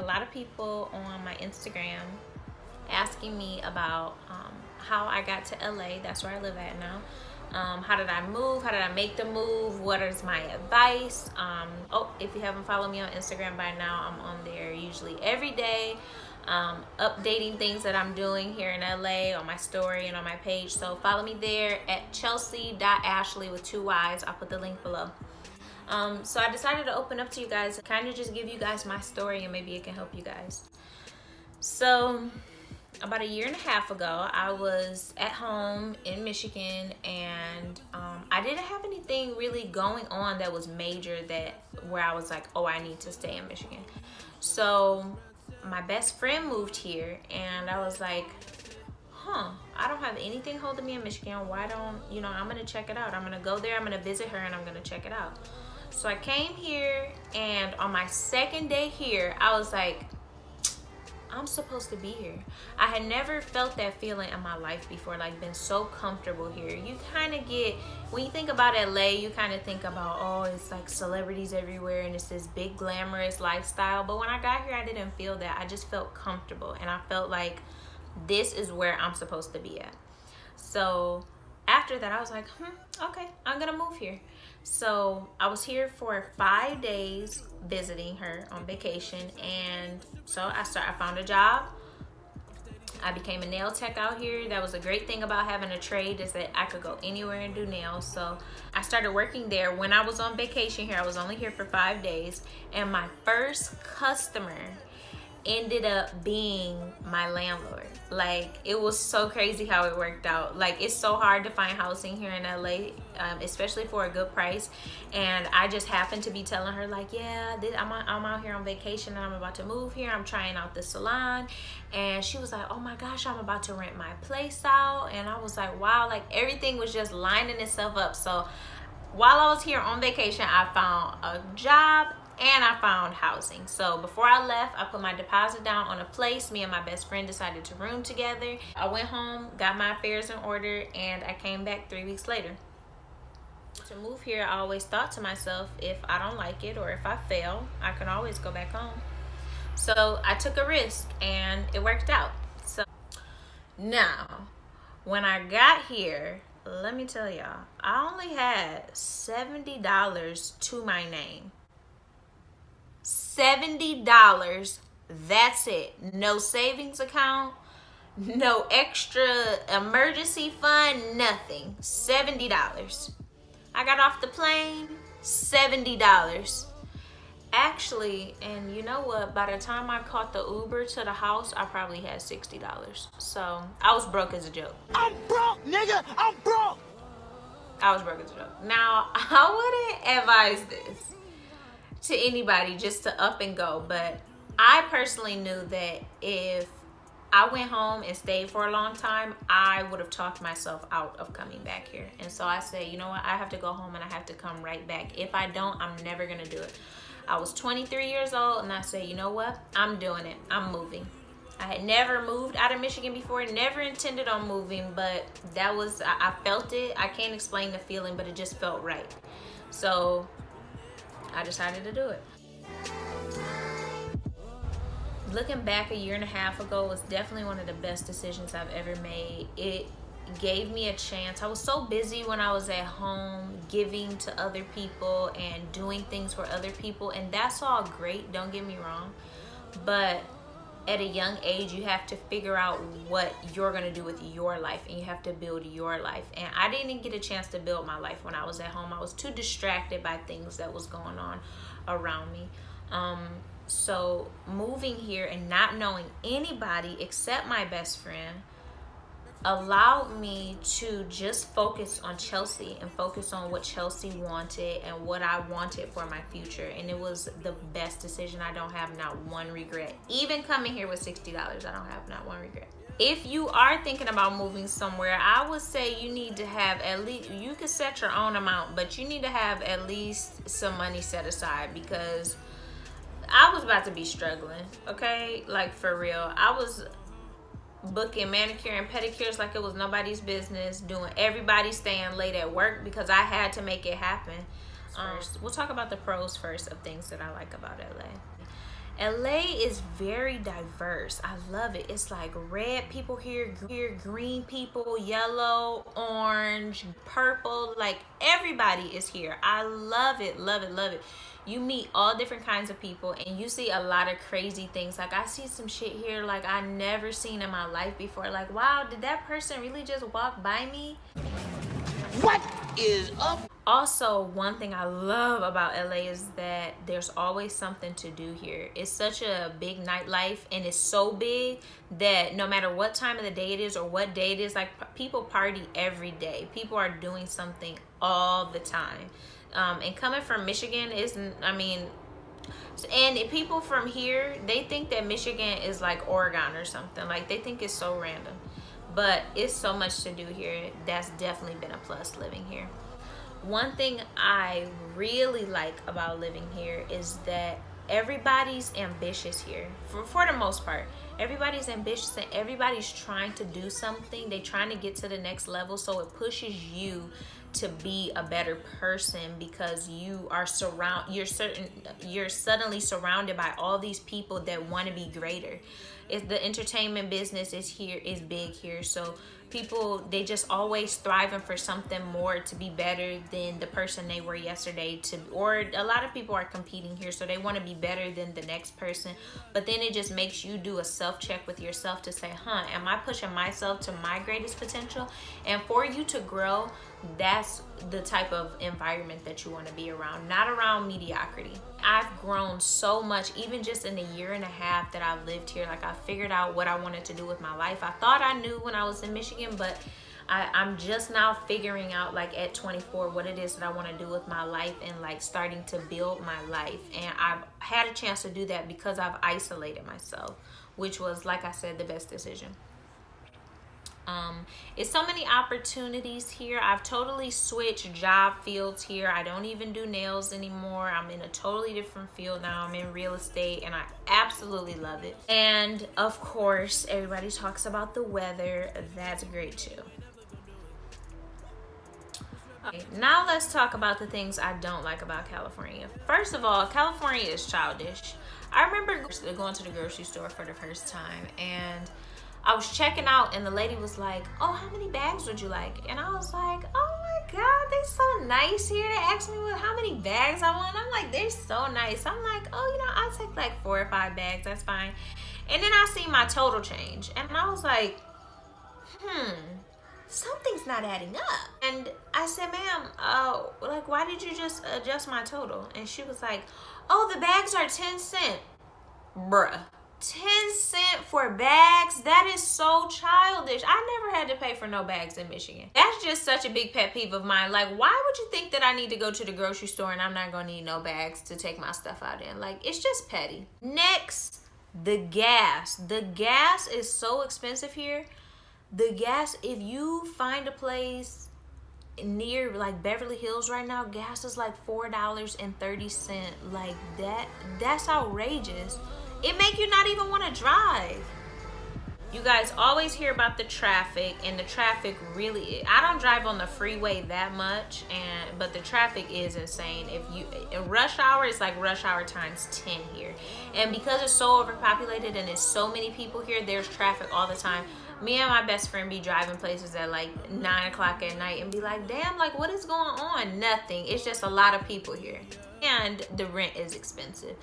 lot of people on my Instagram asking me about how I got to LA. That's where I live at now. How did I move? How did I make the move? What is my advice? Oh, if you haven't followed me on Instagram by now, I'm on there usually every day, updating things that I'm doing here in LA on my story and on my page. So follow me there at chelsea.ashley with 2 Y's. I'll put the link below. So I decided to open up to you guys, kind of just give you guys my story, and maybe it can help you guys. So about a year and a half ago, I was at home in Michigan, and I didn't have anything really going on that was major, that where I was like, oh, I need to stay in Michigan. So my best friend moved here, and I was like, I don't have anything holding me in Michigan. Why don't, I'm gonna check it out. I'm gonna go there, I'm gonna visit her, and I'm gonna check it out. So I came here, and on my second day here, I was like, I'm supposed to be here. I had never felt that feeling in my life before, like been so comfortable here. You kind of get, when you think about LA, you kind of think about, oh, it's like celebrities everywhere and it's this big glamorous lifestyle. But when I got here, I didn't feel that. I just felt comfortable, and I felt like this is where I'm supposed to be at. So after that, I was like, okay, I'm gonna move here. So I was here for 5 days visiting her on vacation, and so I found a job. I became a nail tech out here. That was a great thing about having a trade, is that I could go anywhere and do nails. So I started working there when I was on vacation here. I was only here for 5 days, and my first customer ended up being my landlord. Like, it was so crazy how it worked out. Like, it's so hard to find housing here in LA, especially for a good price. And I just happened to be telling her, like, yeah, I'm out here on vacation and I'm about to move here. I'm trying out the salon. And she was like, oh my gosh, I'm about to rent my place out. And I was like, wow, like everything was just lining itself up. So while I was here on vacation, I found a job and I found housing. So before I left, I put my deposit down on a place. Me and my best friend decided to room together. I went home, got my affairs in order, and I came back 3 weeks later. To move here, I always thought to myself, if I don't like it or if I fail, I can always go back home. So I took a risk and it worked out. So now, when I got here, let me tell y'all, I only had $70 to my name. $70, that's it. No savings account, no extra emergency fund, nothing. $70. I got off the plane, $70. Actually, and you know what, by the time I caught the Uber to the house, I probably had $60. So I was broke as a joke. I'm broke, nigga, I'm broke. I was broke as a joke. Now, I wouldn't advise this to anybody just to up and go, but I personally knew that if I went home and stayed for a long time, I would have talked myself out of coming back here. And so I said, you know what, I have to go home and I have to come right back. If I don't, I'm never gonna do it. I was 23 years old, and I said, you know what, I'm doing it. I'm moving. I had never moved out of Michigan before, never intended on moving, but that was, I felt it. I can't explain the feeling, but it just felt right. So I decided to do it. Looking back a year and a half ago, was definitely one of the best decisions I've ever made. It gave me a chance. I was so busy when I was at home, giving to other people and doing things for other people, and that's all great, don't get me wrong, but at a young age, you have to figure out what you're going to do with your life, and you have to build your life. And I didn't get a chance to build my life when I was at home. I was too distracted by things that was going on around me. So moving here and not knowing anybody except my best friend allowed me to just focus on Chelsea and focus on what Chelsea wanted and what I wanted for my future. And it was the best decision. I don't have not one regret. Even coming here with $60, I don't have not one regret. If you are thinking about moving somewhere, I would say you need to have at least, you can set your own amount, but you need to have at least some money set aside, because I was about to be struggling, okay? Like, for real. I was booking manicure and pedicures like it was nobody's business, doing everybody staying late at work because I had to make it happen. We'll talk about the pros first of things that I like about LA. LA is very diverse. I love it. It's like red people here, green people, yellow, orange, purple. Like everybody is here. I love it, love it, love it. You meet all different kinds of people and you see a lot of crazy things. Like I see some shit here like I never seen in my life before. Like, wow, did that person really just walk by me? What is up? Also, one thing I love about LA is that there's always something to do here. It's such a big nightlife, and it's so big that no matter what time of the day it is or what day it is, like people party every day. People are doing something all the time. And coming from Michigan isn't, I mean, and people from here, they think that Michigan is like Oregon or something. Like they think it's so random. But it's so much to do here. That's definitely been a plus living here. One thing I really like about living here is that everybody's ambitious here. For the most part, everybody's ambitious and everybody's trying to do something. They're trying to get to the next level, so it pushes you to be a better person because you're suddenly surrounded by all these people that want to be greater. It's the entertainment business is big here, so people, they just always thriving for something more, to be better than the person they were yesterday, or a lot of people are competing here, so they want to be better than the next person. But then it just makes you do a self-check with yourself to say, am I pushing myself to my greatest potential? And for you to grow, that's the type of environment that you want to be around, not around mediocrity. I've grown so much, even just in a year and a half that I've lived here. Like I figured out what I wanted to do with my life. I thought I knew when I was in Michigan, but I'm just now figuring out, like at 24, what it is that I want to do with my life and like starting to build my life. And I've had a chance to do that because I've isolated myself, which was, like I said, the best decision. It's so many opportunities here. I've totally switched job fields here. I don't even do nails anymore. I'm in a totally different field now. I'm in real estate and I absolutely love it. And of course, everybody talks about the weather. That's great too. Okay, now let's talk about the things I don't like about California. First of all, California is childish. I remember going to the grocery store for the first time and I was checking out and the lady was like, oh, how many bags would you like? And I was like, oh my God, they're so nice here. They asked me how many bags I want. I'm like, they're so nice. I'm like, oh, I'll take like 4 or 5 bags. That's fine. And then I see my total change. And I was like, something's not adding up. And I said, ma'am, like, why did you just adjust my total? And she was like, oh, the bags are 10 cents. Bruh. 10 cents for bags? That is so childish. I never had to pay for no bags in Michigan. That's just such a big pet peeve of mine. Like, why would you think that I need to go to the grocery store and I'm not gonna need no bags to take my stuff out in? Like, it's just petty. Next, the gas. The gas is so expensive here. The gas, if you find a place near like Beverly Hills right now, gas is like $4.30. Like that's outrageous. It make you not even want to drive. You guys always hear about the traffic, and the traffic really, I don't drive on the freeway that much, but the traffic is insane. If you in rush hour, it's like rush hour times 10 here. And because it's so overpopulated and there's so many people here, there's traffic all the time. Me and my best friend be driving places at like 9 o'clock at night and be like, damn, like what is going on? Nothing. It's just a lot of people here. And the rent is expensive.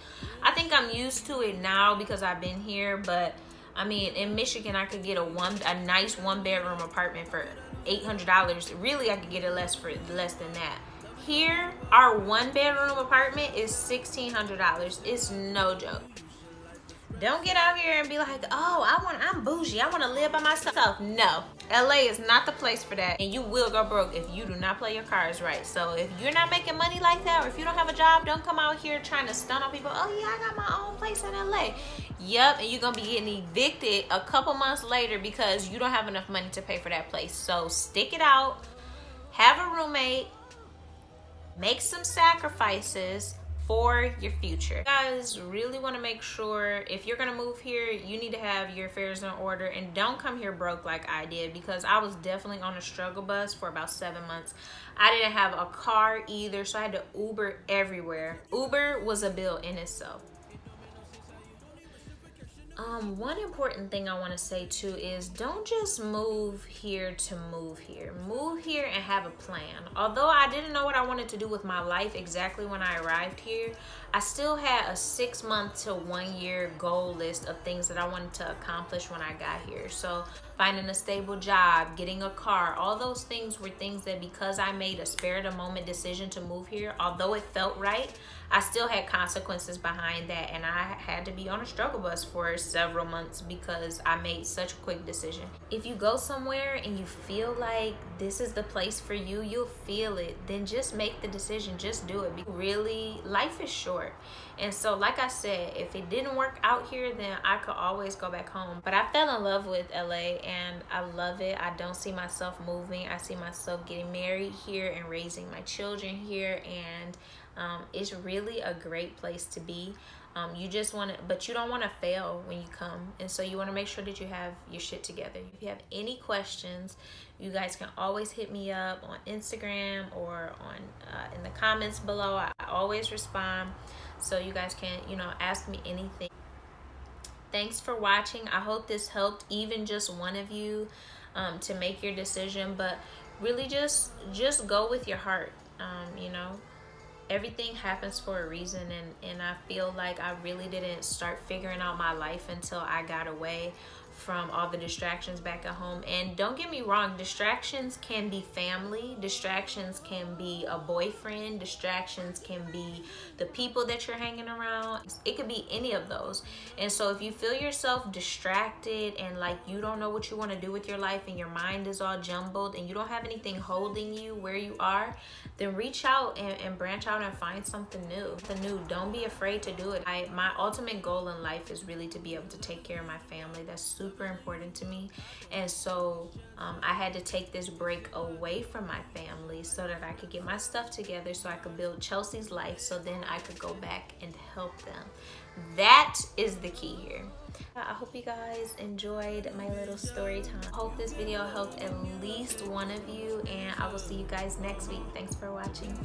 I think I'm used to it now because I've been here, but I mean, in Michigan, I could get a nice 1-bedroom apartment for $800. Really, I could get it less than that. Here, our 1-bedroom apartment is $1,600. It's no joke. Don't get out here and be like, oh, I'm bougie. I want to live by myself. No, LA is not the place for that. And you will go broke if you do not play your cards right. So if you're not making money like that, or if you don't have a job, don't come out here trying to stunt on people. Oh yeah, I got my own place in LA. Yep, and you're going to be getting evicted a couple months later because you don't have enough money to pay for that place. So stick it out. Have a roommate. Make some sacrifices for your future. You guys really want to make sure if you're gonna move here, you need to have your affairs in order, and don't come here broke like I did, because I was definitely on a struggle bus for about 7 months. I didn't have a car either, so I had to Uber everywhere. Uber was a bill in itself. One important thing I want to say too is don't just move here to move here. Move here and have a plan. Although I didn't know what I wanted to do with my life exactly when I arrived here, I still had a 6-month to 1 year goal list of things that I wanted to accomplish when I got here. So finding a stable job, getting a car, all those things were things that, because I made a spare of the moment decision to move here, although it felt right, I still had consequences behind that, and I had to be on a struggle bus for several months because I made such a quick decision. If you go somewhere and you feel like this is the place for you, you'll feel it, then just make the decision, just do it. Really, life is short. And so, like I said, if it didn't work out here, then I could always go back home. But I fell in love with LA and I love it. I don't see myself moving. I see myself getting married here and raising my children here, and it's really a great place to be. You just want to, but you don't want to fail when you come, and so you want to make sure that you have your shit together. If you have any questions, you guys can always hit me up on Instagram or on in the comments below. I always respond, so you guys can, you know, ask me anything. Thanks for watching. I hope this helped even just one of you to make your decision, but really just go with your heart. You know, everything happens for a reason, and I feel like I really didn't start figuring out my life until I got away from all the distractions back at home. And don't get me wrong, distractions can be family, distractions can be a boyfriend, distractions can be the people that you're hanging around. It could be any of those. And so if you feel yourself distracted and like you don't know what you want to do with your life and your mind is all jumbled and you don't have anything holding you where you are, then reach out and branch out and find something new. Don't be afraid to do it. My ultimate goal in life is really to be able to take care of my family. That's super important to me. And so I had to take this break away from my family so that I could get my stuff together, so I could build Chelsea's life, so then I could go back and help them. That is the key here. I hope you guys enjoyed my little story time. I hope this video helped at least one of you, and I will see you guys next week. Thanks for watching.